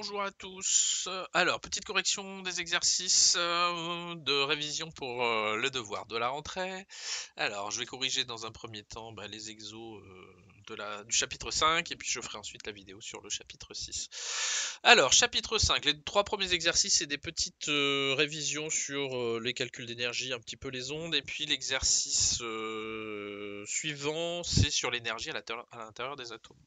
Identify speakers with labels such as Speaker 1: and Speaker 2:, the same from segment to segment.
Speaker 1: Bonjour à tous. Alors, petite correction des exercices de révision pour le devoir de la rentrée. Alors, je vais corriger dans un premier temps les exos du chapitre 5 et puis je ferai ensuite la vidéo sur le chapitre 6. Alors, chapitre 5, les trois premiers exercices, c'est des petites révisions sur les calculs d'énergie, un petit peu les ondes, et puis l'exercice suivant, c'est sur l'énergie à l'intérieur des atomes.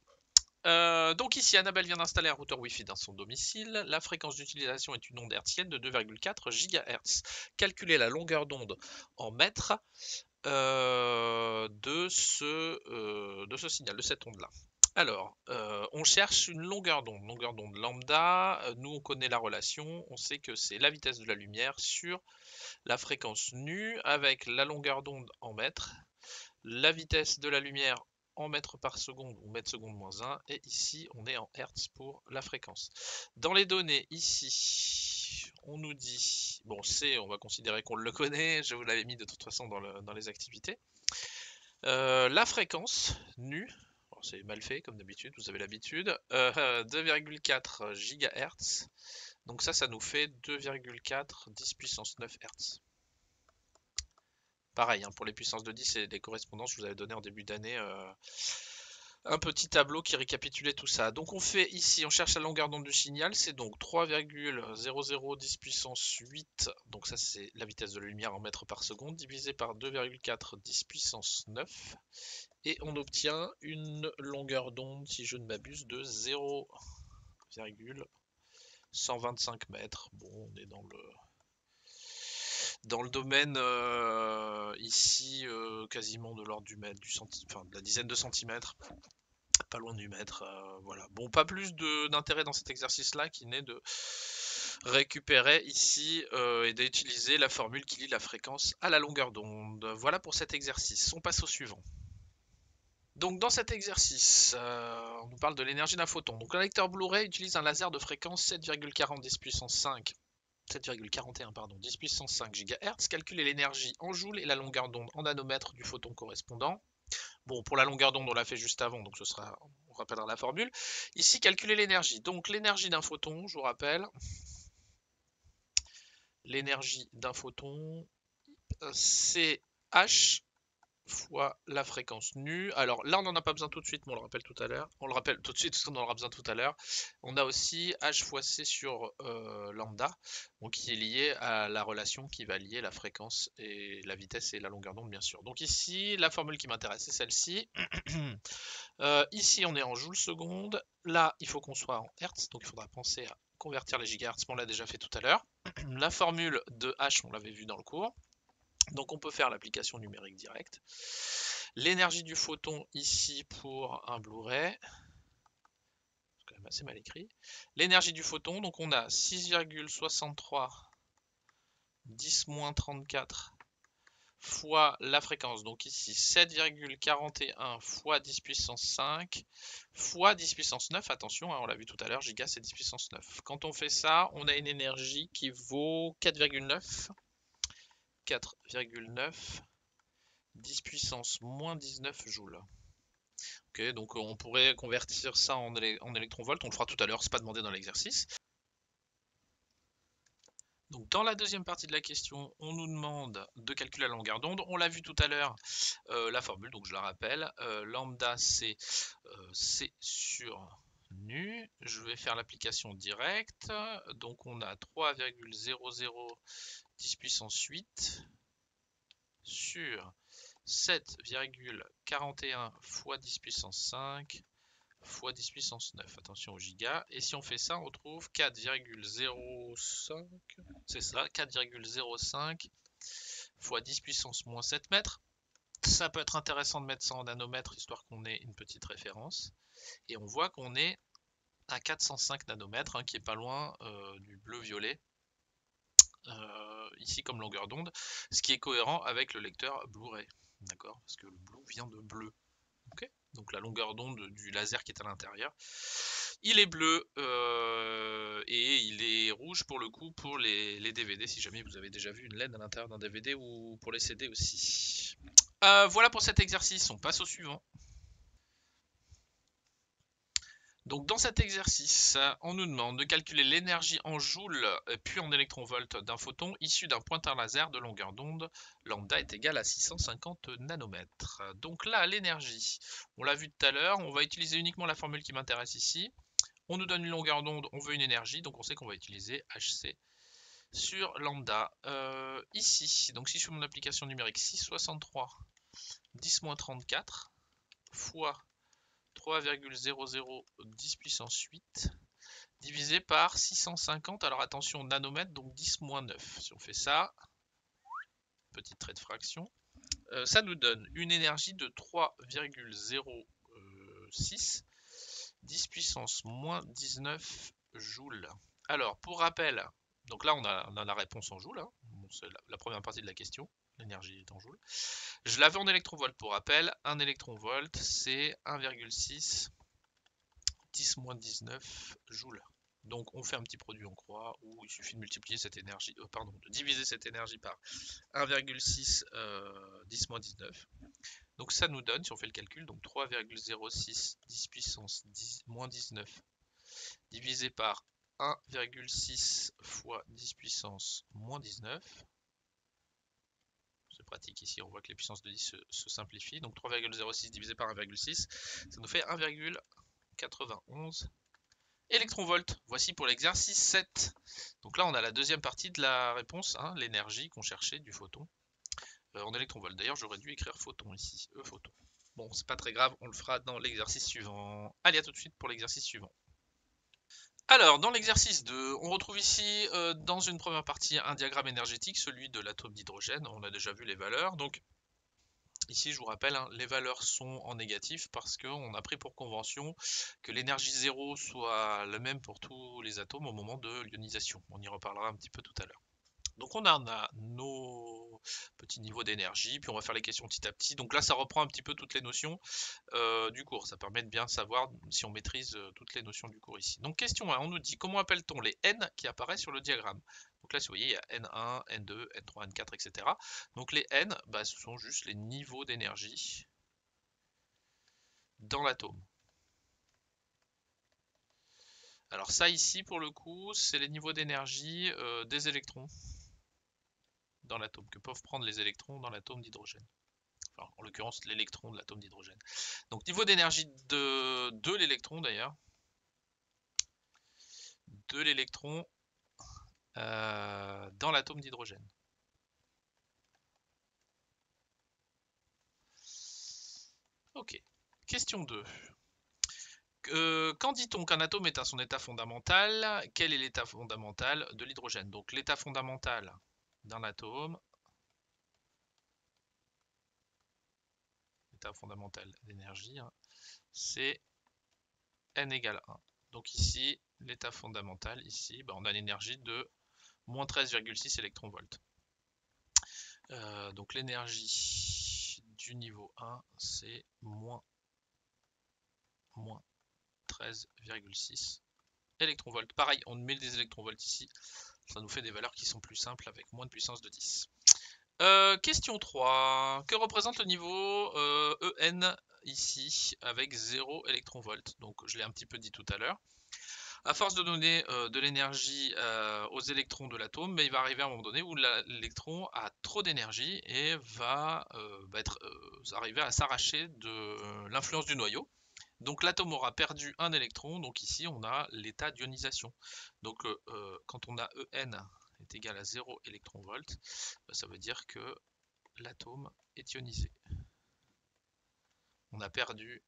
Speaker 1: Donc ici, Annabelle vient d'installer un routeur Wi-Fi dans son domicile. La fréquence d'utilisation est une onde hertzienne de 2,4 GHz. Calculez la longueur d'onde en mètres de ce signal, de cette onde-là. Alors, on cherche une longueur d'onde lambda. Nous, on connaît la relation. On sait que c'est la vitesse de la lumière sur la fréquence nue avec la longueur d'onde en mètres, la vitesse de la lumière en mètres par seconde ou mètres seconde moins 1, et ici on est en hertz pour la fréquence. Dans les données, ici, on nous dit, bon C, on va considérer qu'on le connaît, je vous l'avais mis de toute façon dans les activités. La fréquence nue, c'est mal fait comme d'habitude, vous avez l'habitude, 2,4 GHz, donc ça nous fait 2,4 10 puissance 9 Hz. Pareil, pour les puissances de 10 et les correspondances, je vous avais donné en début d'année un petit tableau qui récapitulait tout ça. Donc on fait ici, on cherche la longueur d'onde du signal, c'est donc 3,0010 puissance 8, donc ça c'est la vitesse de la lumière en mètres par seconde, divisé par 2,4 10 puissance 9, et on obtient une longueur d'onde, si je ne m'abuse, de 0,125 mètres. Bon, on est dans le domaine ici quasiment de l'ordre du mètre, de la dizaine de centimètres, pas loin du mètre. Voilà. Bon, pas plus d'intérêt dans cet exercice-là qui n'est de récupérer ici et d'utiliser la formule qui lie la fréquence à la longueur d'onde. Voilà pour cet exercice. On passe au suivant. Donc dans cet exercice, on nous parle de l'énergie d'un photon. Donc un lecteur Blu-ray utilise un laser de fréquence 7,40 puissance 5. 7,41 pardon, 10 puissance 5 GHz, calculer l'énergie en joules et la longueur d'onde en nanomètres du photon correspondant. Bon, pour la longueur d'onde, on l'a fait juste avant, donc on rappellera la formule. Ici, calculer l'énergie. Donc l'énergie d'un photon, je vous rappelle, l'énergie d'un photon, c'est H fois la fréquence nue. Alors là, on n'en a pas besoin tout de suite, mais on le rappelle tout à l'heure. On le rappelle tout de suite, parce qu'on en aura besoin tout à l'heure. On a aussi H fois C sur lambda, donc qui est lié à la relation qui va lier la fréquence et la vitesse et la longueur d'onde, bien sûr. Donc ici, la formule qui m'intéresse, c'est celle-ci. Ici, on est en joules secondes. Là, il faut qu'on soit en hertz, donc il faudra penser à convertir les gigahertz, mais on l'a déjà fait tout à l'heure. La formule de H, on l'avait vu dans le cours. Donc on peut faire l'application numérique directe. L'énergie du photon ici pour un Blu-ray. C'est quand même assez mal écrit. L'énergie du photon, donc on a 6,63 10-34 fois la fréquence. Donc ici 7,41 fois 10 puissance 5 fois 10 puissance 9. Attention, on l'a vu tout à l'heure, giga c'est 10 puissance 9. Quand on fait ça, on a une énergie qui vaut 4,9. 4,9 10 puissance moins 19 joules. Ok, donc on pourrait convertir ça en électronvolts, on le fera tout à l'heure, c'est pas demandé dans l'exercice. Donc dans la deuxième partie de la question, on nous demande de calculer la longueur d'onde. On l'a vu tout à l'heure, la formule, donc je la rappelle. Lambda c'est C sur nu. Je vais faire l'application directe. Donc on a 3,0010 puissance 8 sur 7,41 fois 10 puissance 5 fois 10 puissance 9. Attention au giga. Et si on fait ça, on retrouve 4,05. C'est ça, 4,05 fois 10 puissance moins 7 mètres. Ça peut être intéressant de mettre ça en nanomètres, histoire qu'on ait une petite référence. Et on voit qu'on est à 405 nanomètres, qui est pas loin du bleu-violet. Ici comme longueur d'onde, ce qui est cohérent avec le lecteur Blu-ray. D'accord? Parce que le blue vient de bleu. Okay, donc la longueur d'onde du laser qui est à l'intérieur. Il est bleu et il est rouge pour le coup pour les DVD, si jamais vous avez déjà vu une LED à l'intérieur d'un DVD, ou pour les CD aussi. Voilà pour cet exercice, on passe au suivant. Donc dans cet exercice, on nous demande de calculer l'énergie en joules puis en électronvolts d'un photon issu d'un pointeur laser de longueur d'onde. Lambda est égal à 650 nanomètres. Donc là, l'énergie, on l'a vu tout à l'heure, on va utiliser uniquement la formule qui m'intéresse ici. On nous donne une longueur d'onde, on veut une énergie, donc on sait qu'on va utiliser HC sur lambda. Ici, donc si je fais mon application numérique, 663 10-34 fois 3,0010 puissance 8 divisé par 650, alors attention, nanomètres, donc 10-9. Si on fait ça, petit trait de fraction, ça nous donne une énergie de 3,06 10 puissance moins 19 joules. Alors, pour rappel, donc là on a la réponse en joules, hein. Bon, c'est la première partie de la question, l'énergie est en joules. Je l'avais en électronvolt pour rappel, un électronvolt c'est 1,6 10 moins 19 joules. Donc on fait un petit produit en croix où il suffit de multiplier cette énergie, de diviser cette énergie par 1,6 10 moins 19. Donc ça nous donne, si on fait le calcul, donc 3,06 10 puissance 10 moins 19 divisé par 1,6 fois 10 puissance moins 19. C'est pratique ici, on voit que les puissances de 10 se simplifient. Donc 3,06 divisé par 1,6, ça nous fait 1,91 électronvolts. Voici pour l'exercice 7. Donc là, on a la deuxième partie de la réponse, hein, l'énergie qu'on cherchait du photon en électronvolts. D'ailleurs, j'aurais dû écrire photon ici, photon. Bon, c'est pas très grave, on le fera dans l'exercice suivant. Allez, à tout de suite pour l'exercice suivant. Alors, dans l'exercice 2, on retrouve ici, dans une première partie, un diagramme énergétique, celui de l'atome d'hydrogène. On a déjà vu les valeurs. Donc, ici, je vous rappelle, hein, les valeurs sont en négatif parce qu'on a pris pour convention que l'énergie 0 soit la même pour tous les atomes au moment de l'ionisation. On y reparlera un petit peu tout à l'heure. Donc on a nos petits niveaux d'énergie, puis on va faire les questions petit à petit. Donc là, ça reprend un petit peu toutes les notions du cours. Ça permet de bien savoir si on maîtrise toutes les notions du cours ici. Donc question 1, on nous dit comment appelle-t-on les N qui apparaissent sur le diagramme? Donc là, si vous voyez, il y a N1, N2, N3, N4, etc. Donc les N, bah, ce sont juste les niveaux d'énergie dans l'atome. Alors ça ici, pour le coup, c'est les niveaux d'énergie des électrons dans l'atome, que peuvent prendre les électrons dans l'atome d'hydrogène. Enfin, en l'occurrence, l'électron de l'atome d'hydrogène. Donc niveau d'énergie de l'électron d'ailleurs, de l'électron dans l'atome d'hydrogène. Ok. Question 2. Quand dit-on qu'un atome est à son état fondamental? Quel est l'état fondamental de l'hydrogène? Donc l'état fondamental d'un atome, l'état fondamental d'énergie, hein, c'est N égale 1. Donc ici, l'état fondamental, ici, bah, on a l'énergie de moins 13,6 électronvolts. Donc l'énergie du niveau 1, c'est moins 13,6 électronvolts. Pareil, on met des électronvolts ici. Ça nous fait des valeurs qui sont plus simples avec moins de puissance de 10. Question 3. Que représente le niveau EN ici avec 0 électronvolts? Donc je l'ai un petit peu dit tout à l'heure. À force de donner de l'énergie aux électrons de l'atome, il va arriver à un moment donné où l'électron a trop d'énergie et va arriver à s'arracher de l'influence du noyau. Donc l'atome aura perdu un électron, donc ici on a l'état d'ionisation. Donc quand on a En est égal à 0 électronvolts, ça veut dire que l'atome est ionisé. On a perdu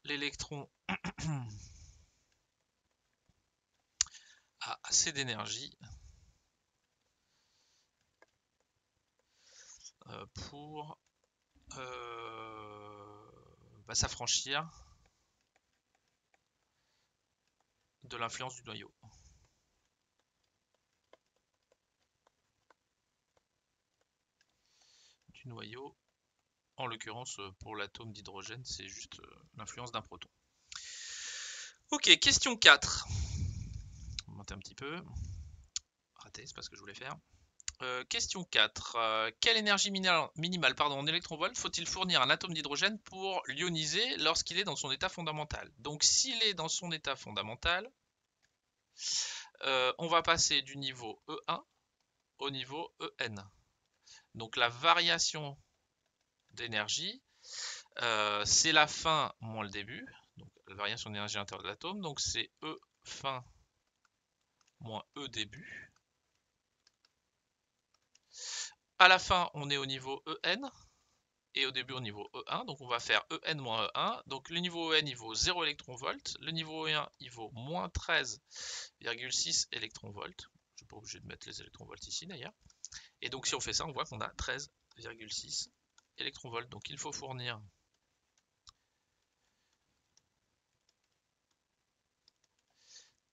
Speaker 1: l'électron a assez d'énergie pour s'affranchir de l'influence du noyau. En l'occurrence pour l'atome d'hydrogène, c'est juste l'influence d'un proton. Ok, question 4. On va monter un petit peu. Raté, c'est pas ce que je voulais faire. Question 4. Quelle énergie minimale en électronvolts faut-il fournir à un atome d'hydrogène pour l'ioniser lorsqu'il est dans son état fondamental? Donc s'il est dans son état fondamental, on va passer du niveau E1 au niveau En. Donc la variation d'énergie, c'est la fin moins le début, donc la variation d'énergie à l'intérieur de l'atome, donc c'est E fin moins E début. À la fin, on est au niveau En, et au début au niveau E1, donc on va faire En moins E1, donc le niveau En il vaut 0 électronvolts, le niveau E1 il vaut moins 13,6 électronvolts, je ne suis pas obligé de mettre les électronvolts ici d'ailleurs, et donc si on fait ça, on voit qu'on a 13,6 électronvolts, donc il faut fournir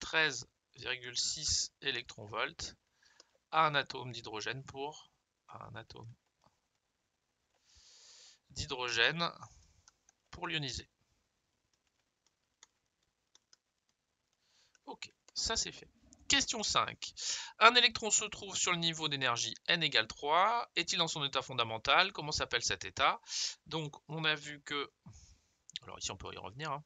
Speaker 1: 13,6 électronvolts à un atome d'hydrogène pour l'ioniser. Ok, ça c'est fait. Question 5. Un électron se trouve sur le niveau d'énergie n égale 3. Est-il dans son état fondamental? Comment s'appelle cet état? Donc on a vu que... Alors ici on peut y revenir.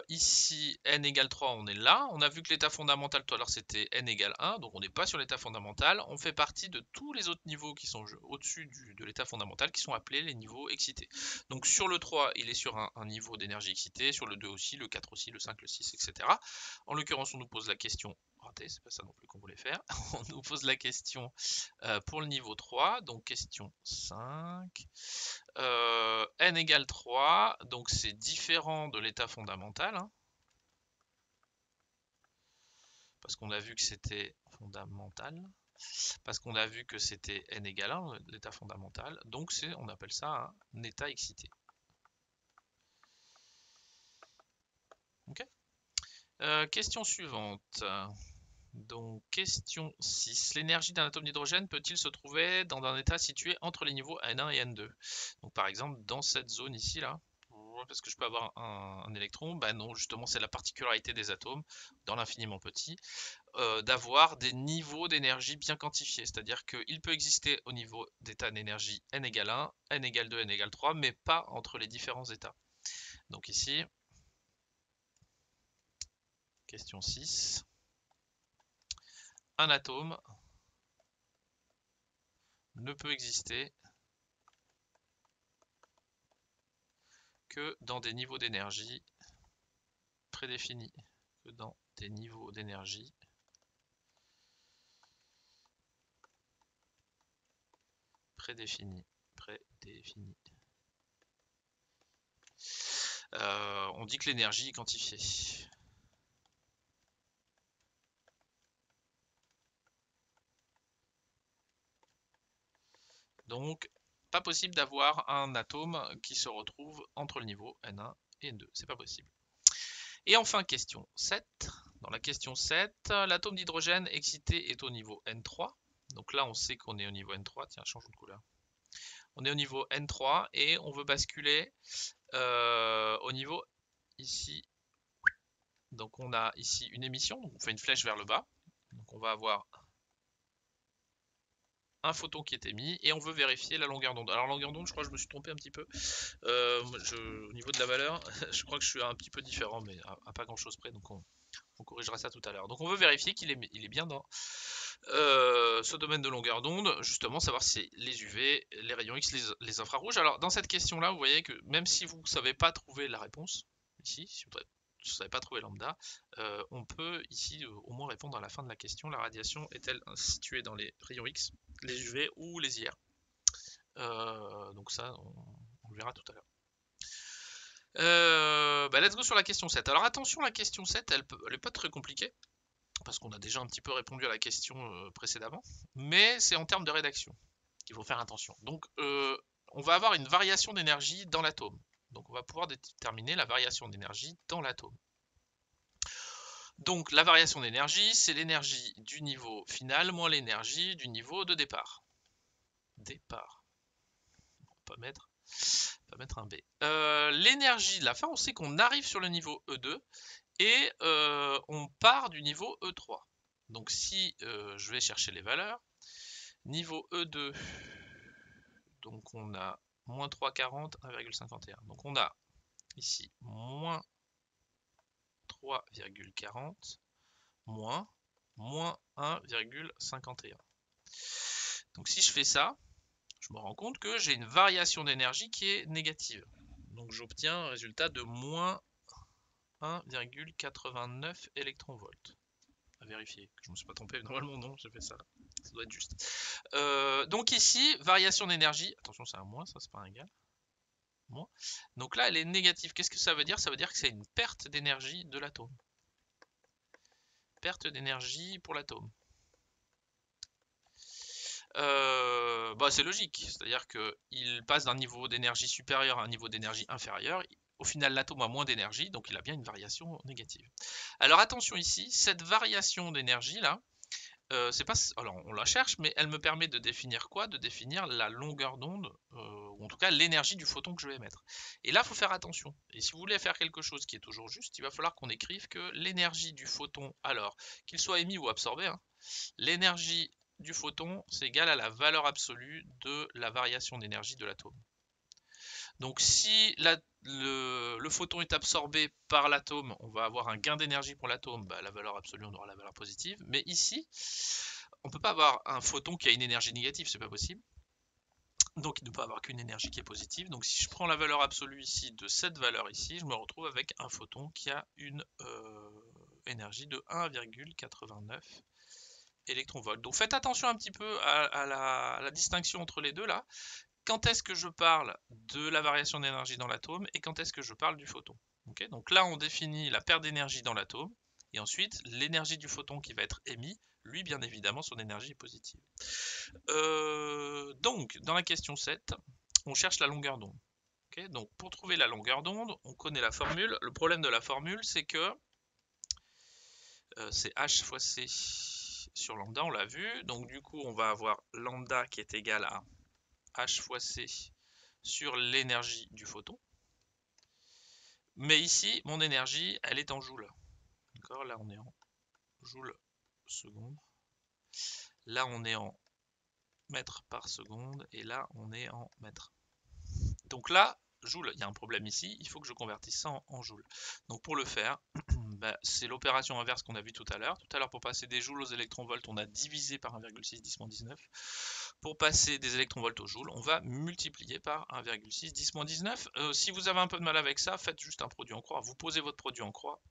Speaker 1: Ici, n égale 3, on est là. On a vu que l'état fondamental tout à l'heure c'était n égale 1, donc on n'est pas sur l'état fondamental. On fait partie de tous les autres niveaux qui sont au-dessus de l'état fondamental, qui sont appelés les niveaux excités. Donc sur le 3, il est sur un niveau d'énergie excitée, sur le 2 aussi, le 4 aussi, le 5, le 6, etc. En l'occurrence, on nous pose la question... Raté, c'est pas ça non plus qu'on voulait faire. On nous pose la question pour le niveau 3, donc question 5. N égale 3, donc c'est différent de l'état fondamental, hein, parce qu'on a vu que c'était fondamental, parce qu'on a vu que c'était N égale 1, l'état fondamental, donc on appelle ça un état excité. Ok. Question suivante. Donc, question 6. L'énergie d'un atome d'hydrogène peut-il se trouver dans un état situé entre les niveaux N1 et N2? Donc, par exemple, dans cette zone ici, là, parce que je peux avoir un électron, bah non, justement, c'est la particularité des atomes, dans l'infiniment petit, d'avoir des niveaux d'énergie bien quantifiés. C'est-à-dire qu'il peut exister au niveau d'état d'énergie N égale 1, N égale 2, N égale 3, mais pas entre les différents états. Donc ici, question 6. Un atome ne peut exister que dans des niveaux d'énergie prédéfinis. Que dans des niveaux d'énergie prédéfinis. On dit que l'énergie est quantifiée. Donc, pas possible d'avoir un atome qui se retrouve entre le niveau N1 et N2. C'est pas possible. Et enfin, question 7. Dans la question 7, l'atome d'hydrogène excité est au niveau N3. Donc là, on sait qu'on est au niveau N3. Tiens, changeons de couleur. On est au niveau N3 et on veut basculer au niveau ici. Donc on a ici une émission. Donc on fait une flèche vers le bas. Donc on va avoir un photon qui est émis et on veut vérifier la longueur d'onde. Alors longueur d'onde, je crois que je me suis trompé un petit peu. Au niveau de la valeur, je crois que je suis un petit peu différent, mais à pas grand chose près, donc on corrigera ça tout à l'heure. Donc on veut vérifier qu'il est bien dans ce domaine de longueur d'onde, justement savoir si c'est les UV, les rayons X, les infrarouges. Alors dans cette question-là, vous voyez que même si vous ne savez pas trouver la réponse, ici, si vous ne savez pas trouver lambda, on peut ici au moins répondre à la fin de la question. La radiation est-elle située dans les rayons X, les UV ou les IR? Donc ça, on le verra tout à l'heure. Let's go sur la question 7. Alors attention, la question 7, elle n'est pas très compliquée, parce qu'on a déjà un petit peu répondu à la question précédemment, mais c'est en termes de rédaction qu'il faut faire attention. Donc on va avoir une variation d'énergie dans l'atome. Donc on va pouvoir déterminer la variation d'énergie dans l'atome. Donc la variation d'énergie, c'est l'énergie du niveau final moins l'énergie du niveau de départ. On va pas mettre un B. L'énergie de la fin, on sait qu'on arrive sur le niveau E2 et on part du niveau E3. Donc si je vais chercher les valeurs, niveau E2, donc on a moins 3,40, 1,51. Donc on a ici moins 3,40 moins 1,51. Donc si je fais ça, je me rends compte que j'ai une variation d'énergie qui est négative. Donc j'obtiens un résultat de moins 1,89 électronvolts. À vérifier que je ne me suis pas trompé, normalement non, j'ai fait ça. Ça doit être juste. Donc ici, variation d'énergie, attention c'est un moins, ça c'est pas un égal. Moins. Donc là elle est négative. Qu'est-ce que ça veut dire? Ça veut dire que c'est une perte d'énergie de l'atome. Perte d'énergie pour l'atome. C'est logique, c'est-à-dire qu'il passe d'un niveau d'énergie supérieur à un niveau d'énergie inférieur. Au final, l'atome a moins d'énergie, donc il a bien une variation négative. Alors attention ici, cette variation d'énergie là, c'est pas, alors on la cherche, mais elle me permet de définir quoi? De définir la longueur d'onde, ou en tout cas l'énergie du photon que je vais émettre. Et là, il faut faire attention. Et si vous voulez faire quelque chose qui est toujours juste, il va falloir qu'on écrive que l'énergie du photon, alors qu'il soit émis ou absorbé, hein, l'énergie du photon, c'est égal à la valeur absolue de la variation d'énergie de l'atome. Donc si le photon est absorbé par l'atome, on va avoir un gain d'énergie pour l'atome, la valeur absolue, on aura la valeur positive. Mais ici, on ne peut pas avoir un photon qui a une énergie négative, c'est pas possible. Donc il ne peut avoir qu'une énergie qui est positive. Donc si je prends la valeur absolue ici de cette valeur ici, je me retrouve avec un photon qui a une énergie de 1,89 électronvolts. Donc faites attention un petit peu à la distinction entre les deux là. Quand est-ce que je parle de la variation d'énergie dans l'atome et quand est-ce que je parle du photon? Okay, donc là, on définit la perte d'énergie dans l'atome et ensuite l'énergie du photon qui va être émis. Lui, bien évidemment, son énergie est positive. Donc, dans la question 7, on cherche la longueur d'onde. Okay, donc, pour trouver la longueur d'onde, on connaît la formule. Le problème de la formule, c'est que c'est H fois C sur lambda, on l'a vu. Donc, du coup, on va avoir lambda qui est égal à H fois C sur l'énergie du photon. Mais ici, mon énergie, elle est en joules. D'accord? Là, on est en joules seconde. Là, on est en mètres par seconde. Et là, on est en mètres. Donc là, joules, il y a un problème ici. Il faut que je convertisse ça en joules. Donc pour le faire, c'est l'opération inverse qu'on a vue tout à l'heure. Tout à l'heure, pour passer des joules aux électronvolts, on a divisé par 1,6 10-19. Pour passer des électronvolts au joule, on va multiplier par 1,6 10-19. Si vous avez un peu de mal avec ça, faites juste un produit en croix. Vous posez votre produit en croix,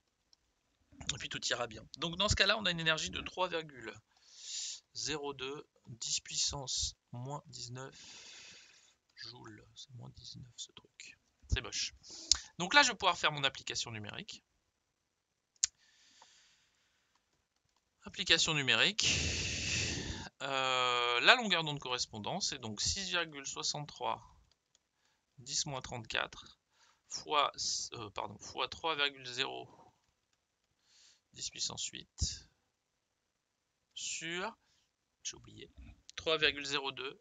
Speaker 1: et puis tout ira bien. Donc dans ce cas-là, on a une énergie de 3,02 10 puissance moins 19 joules. C'est moins 19 ce truc. C'est moche. Donc là, je vais pouvoir faire mon application numérique. Application numérique. La longueur d'onde correspondante, c'est donc 6,63 10-34 fois 3,0 10 puissance 8 sur, j'ai oublié, 3,02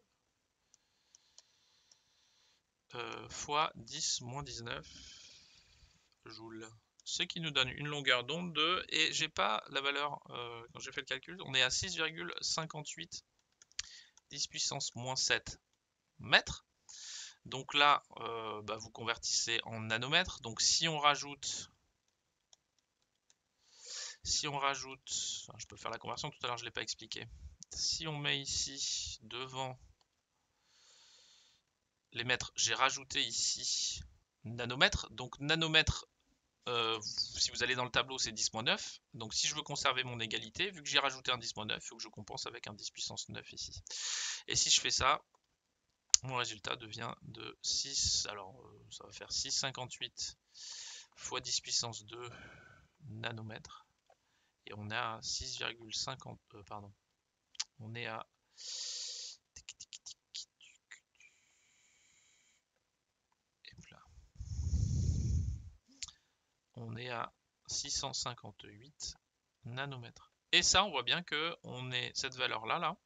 Speaker 1: fois 10-19 joules. Ce qui nous donne une longueur d'onde de, et j'ai pas la valeur, quand j'ai fait le calcul, on est à 6,58 10 puissance moins 7 mètres. Donc là, vous convertissez en nanomètres. Donc si on rajoute, je peux faire la conversion, tout à l'heure je ne l'ai pas expliqué. Si on met ici devant les mètres, j'ai rajouté ici nanomètres. Donc nanomètres, si vous allez dans le tableau, c'est 10-9. Donc si je veux conserver mon égalité, vu que j'ai rajouté un 10-9, il faut que je compense avec un 10 puissance 9 ici. Et si je fais ça, mon résultat devient de 6, alors ça va faire 6,58 fois 10 puissance 2 nanomètres. Et on est à 6,50, pardon, on est à on est à 658 nanomètres. Et ça, on voit bien que on est cette valeur-là,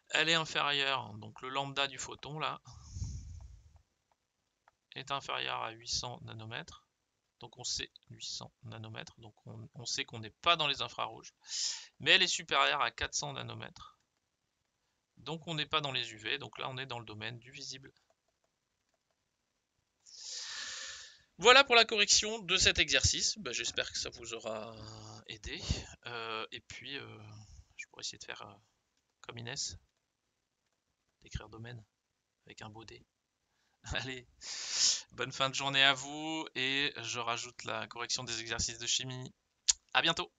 Speaker 1: elle est inférieure, donc le lambda du photon, là, est inférieur à 800 nanomètres. donc on sait 800 nanomètres, donc on sait qu'on n'est pas dans les infrarouges, mais elle est supérieure à 400 nanomètres, donc on n'est pas dans les UV, donc là on est dans le domaine du visible. Voilà pour la correction de cet exercice. Bah, j'espère que ça vous aura aidé. Et puis, je pourrais essayer de faire comme Inès, d'écrire domaine avec un beau D. Allez, bonne fin de journée à vous et je rajoute la correction des exercices de chimie. À bientôt!